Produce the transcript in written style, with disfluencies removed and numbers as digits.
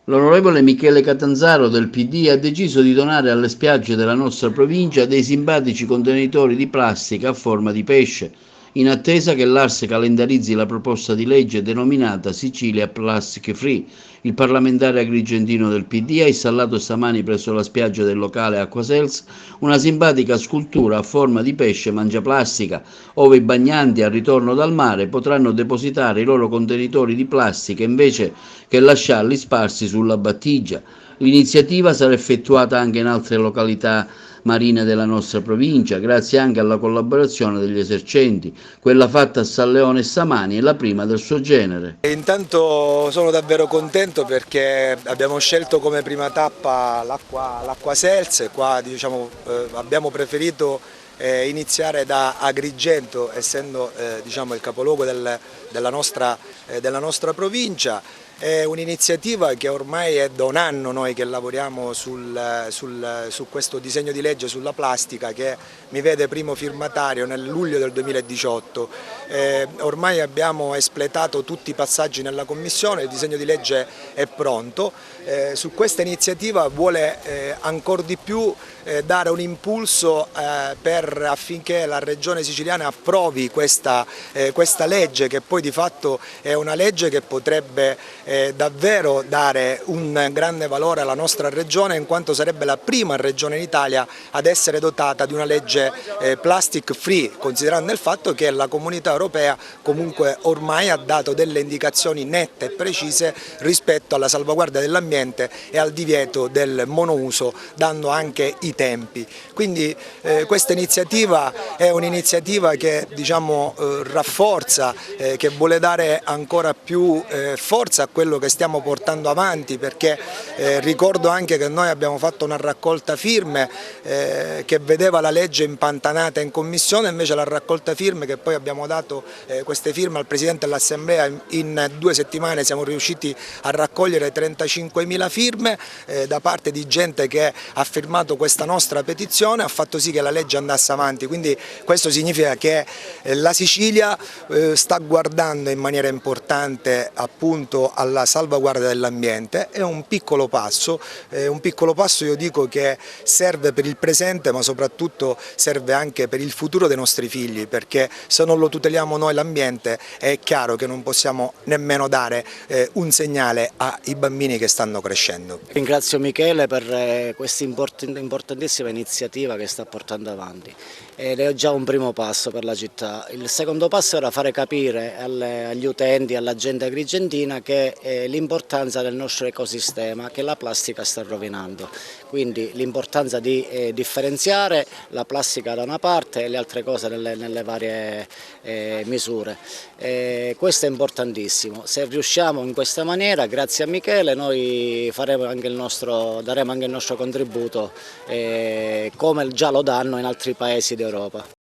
L'onorevole Michele Catanzaro del PD ha deciso di donare alle spiagge della nostra provincia dei simpatici contenitori di plastica a forma di pesce, in attesa che l'Ars calendarizzi la proposta di legge denominata Sicilia Plastic Free. Il parlamentare agrigentino del PD ha installato stamani presso la spiaggia del locale Acquasels una simpatica scultura a forma di pesce mangiaplastica, ove i bagnanti al ritorno dal mare potranno depositare i loro contenitori di plastica invece che lasciarli sparsi sulla battigia. L'iniziativa sarà effettuata anche in altre località marine della nostra provincia, grazie anche alla collaborazione degli esercenti. Quella fatta a San Leone stamani è la prima del suo genere. Intanto sono davvero contento perché abbiamo scelto come prima tappa l'acqua Sels, qua diciamo, abbiamo preferito iniziare da Agrigento, essendo diciamo, il capoluogo della nostra provincia. È un'iniziativa che ormai è da un anno noi che lavoriamo su questo disegno di legge sulla plastica, che mi vede primo firmatario nel luglio del 2018. Ormai abbiamo espletato tutti i passaggi nella Commissione, il disegno di legge è pronto. Su questa iniziativa vuole ancora di più dare un impulso affinché la Regione siciliana approvi questa legge, che poi di fatto è una legge che potrebbe davvero dare un grande valore alla nostra regione, in quanto sarebbe la prima regione in Italia ad essere dotata di una legge plastic free, considerando il fatto che la Comunità Europea comunque ormai ha dato delle indicazioni nette e precise rispetto alla salvaguardia dell'ambiente e al divieto del monouso, dando anche i tempi. Quindi questa iniziativa è un'iniziativa che diciamo, rafforza, che vuole dare ancora più forza a quello che stiamo portando avanti, perché ricordo anche che noi abbiamo fatto una raccolta firme che vedeva la legge impantanata in commissione, invece la raccolta firme che poi abbiamo dato queste firme al Presidente dell'Assemblea, in 2 settimane siamo riusciti a raccogliere 35.000 firme da parte di gente che ha firmato questa nostra petizione, ha fatto sì che la legge andasse avanti. Quindi questo significa che la Sicilia sta guardando in maniera importante appunto alla salvaguardia dell'ambiente. È un piccolo passo io dico che serve per il presente, ma soprattutto serve anche per il futuro dei nostri figli, perché se non lo tuteliamo noi l'ambiente è chiaro che non possiamo nemmeno dare un segnale ai bambini che stanno crescendo. Ringrazio Michele per questa importantissima iniziativa che sta portando avanti, ed è già un primo passo per la città. Il secondo passo era fare capire agli utenti, alla gente agrigentina, che l'importanza del nostro ecosistema, che la plastica sta rovinando. Quindi l'importanza di differenziare la plastica da una parte e le altre cose nelle varie misure. Questo è importantissimo. Se riusciamo in questa maniera, grazie a Michele, noi daremo anche il nostro contributo, come già lo danno in altri paesi d'Europa.